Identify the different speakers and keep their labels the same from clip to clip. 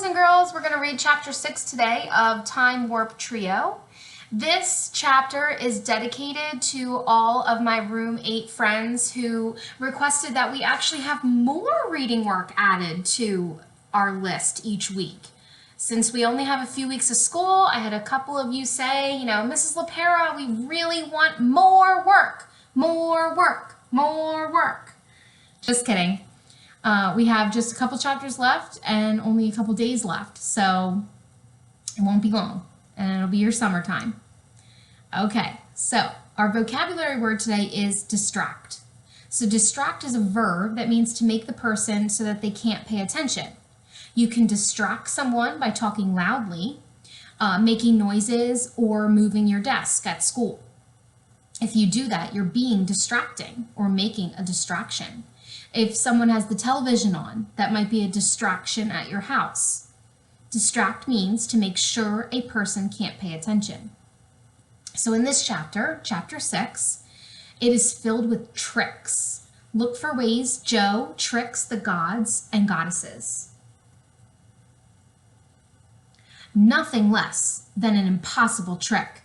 Speaker 1: boys and girls, we're going to read chapter 6 today of Time Warp Trio. This chapter is dedicated to all of my room 8 friends who requested that we actually have more reading work added to our list each week. Since we only have a few weeks of school, I had a couple of you say, Mrs. LaPera, we really want more work, more work, more work. Just kidding. We have just a couple chapters left and only a couple days left, so it won't be long, and it'll be your summertime. Okay, so our vocabulary word today is distract. So distract is a verb that means to make the person so that they can't pay attention. You can distract someone by talking loudly, making noises, or moving your desk at school. If you do that, you're being distracting or making a distraction. If someone has the television on, that might be a distraction at your house. Distract means to make sure a person can't pay attention. So in this chapter, chapter 6, it is filled with tricks. Look for ways Joe tricks the gods and goddesses. Nothing less than an impossible trick.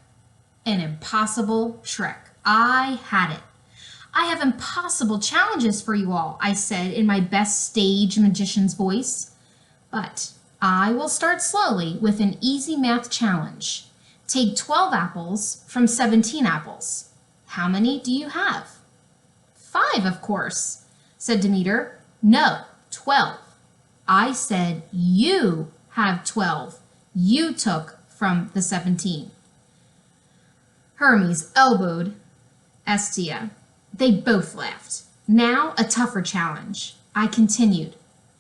Speaker 1: An impossible trick. I had it. I have impossible challenges for you all, I said in my best stage magician's voice. But I will start slowly with an easy math challenge. Take 12 apples from 17 apples. How many do you have? 5, of course, said Demeter. No, 12. I said you have 12. You took from the 17. Hermes elbowed Estia. They both laughed. Now a tougher challenge. I continued.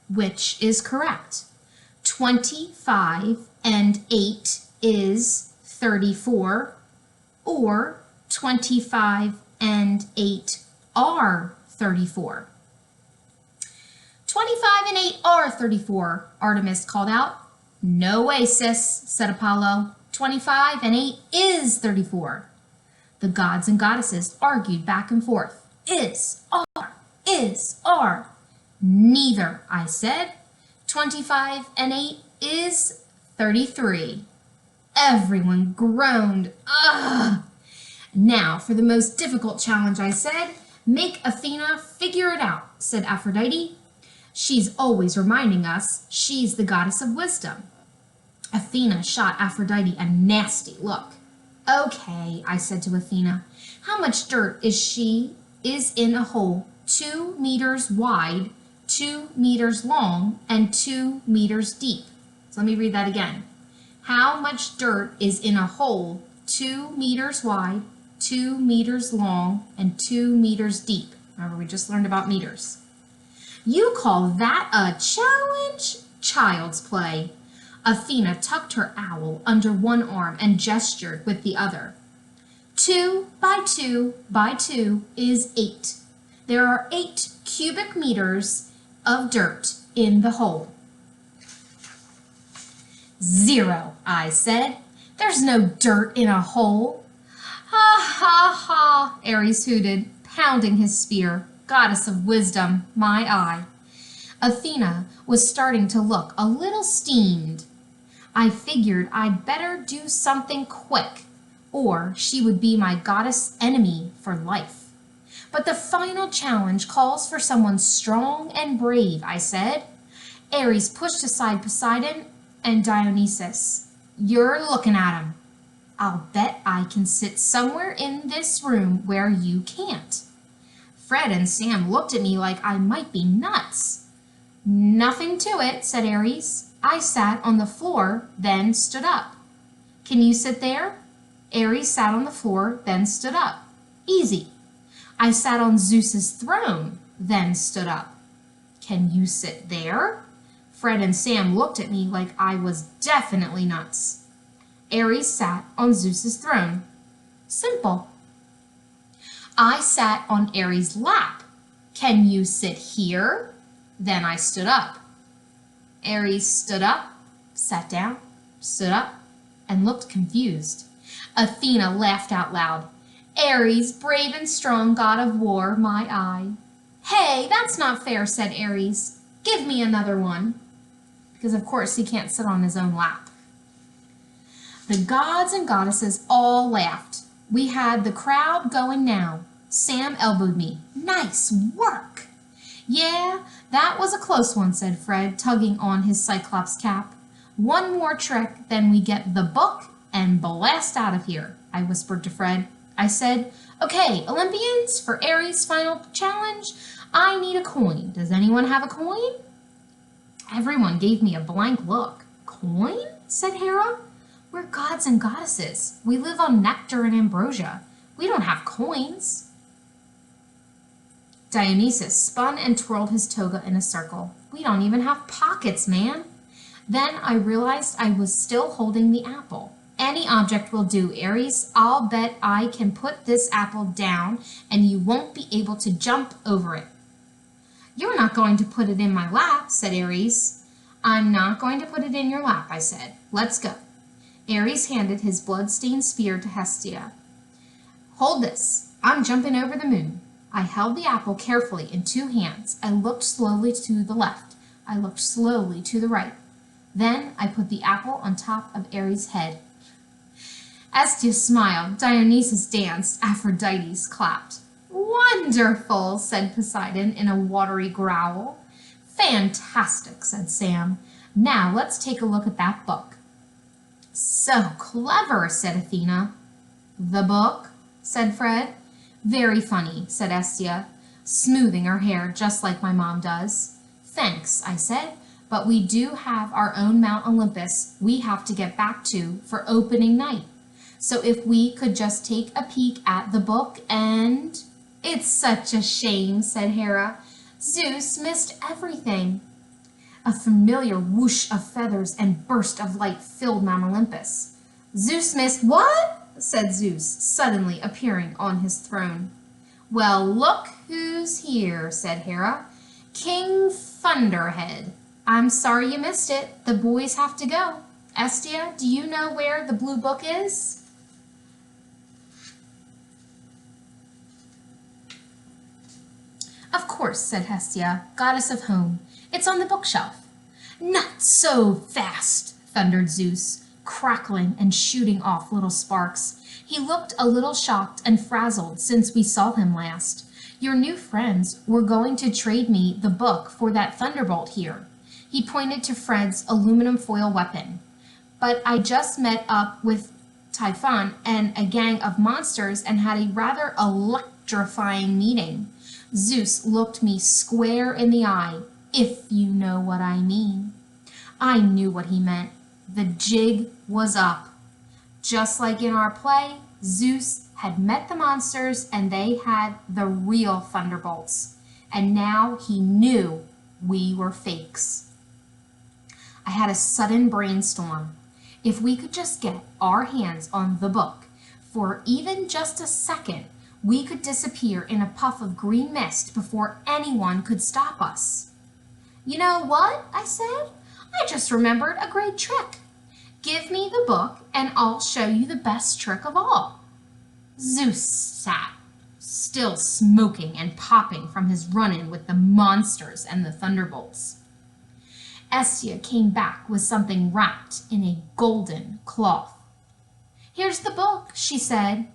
Speaker 1: Which is correct? 25 and 8 is 34, or 25 and 8 are 34. 25 and 8 are 34, Artemis called out. No way, sis, said Apollo. 25 and 8 is 34. The gods and goddesses argued back and forth. Is, are. Neither, I said. 25 and 8 is 33. Everyone groaned. Ugh. Now for the most difficult challenge, I said. Make Athena figure it out, said Aphrodite. She's always reminding us she's the goddess of wisdom. Athena shot Aphrodite a nasty look. Okay, I said to Athena, how much dirt is in a hole 2 meters wide, 2 meters long, and 2 meters deep? So let me read that again. How much dirt is in a hole 2 meters wide, 2 meters long, and 2 meters deep? Remember, we just learned about meters. You call that a challenge? Child's play. Athena tucked her owl under one arm and gestured with the other. 2 by 2 by 2 is 8. There are 8 cubic meters of dirt in the hole. 0, I said. There's no dirt in a hole. Ha ha ha, Ares hooted, pounding his spear. Goddess of wisdom, my eye. Athena was starting to look a little steamed. I figured I'd better do something quick, or she would be my goddess enemy for life. But the final challenge calls for someone strong and brave, I said. Ares pushed aside Poseidon and Dionysus. You're looking at him. I'll bet I can sit somewhere in this room where you can't. Fred and Sam looked at me like I might be nuts. Nothing to it, said Ares. I sat on the floor, then stood up. Can you sit there? Ares sat on the floor, then stood up. Easy. I sat on Zeus's throne, then stood up. Can you sit there? Fred and Sam looked at me like I was definitely nuts. Ares sat on Zeus's throne. Simple. I sat on Ares' lap. Can you sit here? Then I stood up. Ares stood up, sat down, stood up, and looked confused. Athena laughed out loud. Ares, brave and strong god of war, my eye. Hey, that's not fair, said Ares. Give me another one. because of course he can't sit on his own lap. The gods and goddesses all laughed. We had the crowd going now. Sam elbowed me. Nice work. Yeah, that was a close one, said Fred, tugging on his Cyclops cap. One more trick, then we get the book and blast out of here, I whispered to Fred. I said, okay, Olympians, for Ares' final challenge, I need a coin. Does anyone have a coin? Everyone gave me a blank look. Coin? Said Hera. We're gods and goddesses. We live on nectar and ambrosia. We don't have coins. Dionysus spun and twirled his toga in a circle. We don't even have pockets, man. Then I realized I was still holding the apple. Any object will do, Ares. I'll bet I can put this apple down and you won't be able to jump over it. You're not going to put it in my lap, said Ares. I'm not going to put it in your lap, I said. Let's go. Ares handed his blood-stained spear to Hestia. Hold this. I'm jumping over the moon. I held the apple carefully in two hands. I looked slowly to the left. I looked slowly to the right. Then I put the apple on top of Ares' head. Hestia smiled. Dionysus danced. Aphrodite clapped. Wonderful, said Poseidon in a watery growl. Fantastic, said Sam. Now let's take a look at that book. So clever, said Athena. The book, said Fred. Very funny, said Hestia, smoothing her hair just like my mom does. Thanks, I said, but we do have our own Mount Olympus we have to get back to for opening night. So if we could just take a peek at the book and... It's such a shame, said Hera. Zeus missed everything. A familiar whoosh of feathers and burst of light filled Mount Olympus. Zeus missed what? Said Zeus, suddenly appearing on his throne. Well, look who's here, said Hera. King Thunderhead. I'm sorry you missed it. The boys have to go. Hestia, do you know where the blue book is? Of course, said Hestia, goddess of home. It's on the bookshelf. Not so fast, thundered Zeus, crackling and shooting off little sparks. He looked a little shocked and frazzled since we saw him last. Your new friends were going to trade me the book for that thunderbolt here. He pointed to Fred's aluminum foil weapon. But I just met up with Typhon and a gang of monsters and had a rather electrifying meeting. Zeus looked me square in the eye, if you know what I mean. I knew what he meant. The jig was up. Just like in our play, Zeus had met the monsters and they had the real thunderbolts. And now he knew we were fakes. I had a sudden brainstorm. If we could just get our hands on the book for even just a second, we could disappear in a puff of green mist before anyone could stop us. You know what? I said. I just remembered a great trick. Give me the book and I'll show you the best trick of all. Zeus sat, still smoking and popping from his run-in with the monsters and the thunderbolts. Hestia came back with something wrapped in a golden cloth. Here's the book, she said.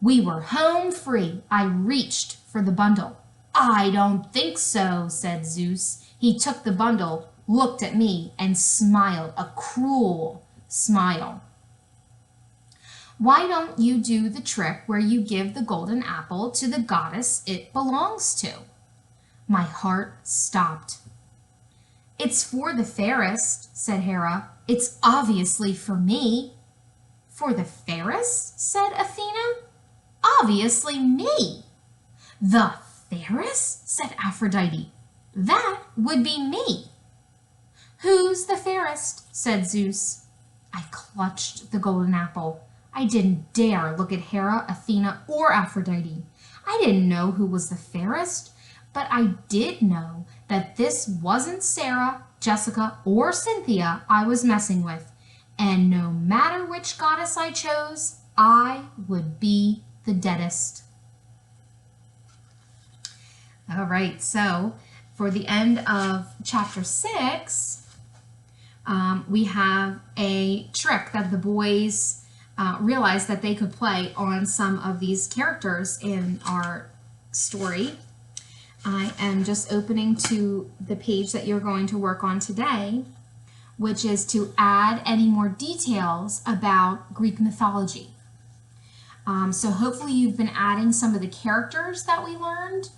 Speaker 1: We were home free. I reached for the bundle. I don't think so, said Zeus. He took the bundle, looked at me, and smiled a cruel smile. Why don't you do the trick where you give the golden apple to the goddess it belongs to? My heart stopped. It's for the fairest, said Hera. It's obviously for me. For the fairest, said Athena. Obviously me. The fairest, said Aphrodite. That would be me. Who's the fairest, said Zeus. I clutched the golden apple. I didn't dare look at Hera, Athena, or Aphrodite. I didn't know who was the fairest, but I did know that this wasn't Sarah, Jessica, or Cynthia I was messing with, and no matter which goddess I chose, I would be the deadest. All right, so for the end of chapter 6, we have a trick that the boys realized that they could play on some of these characters in our story. I am just opening to the page that you're going to work on today, which is to add any more details about Greek mythology. So hopefully you've been adding some of the characters that we learned,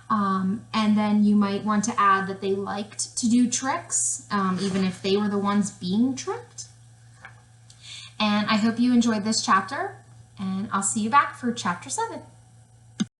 Speaker 1: and then you might want to add that they liked to do tricks, even if they were the ones being tricked. And I hope you enjoyed this chapter, and I'll see you back for chapter 7.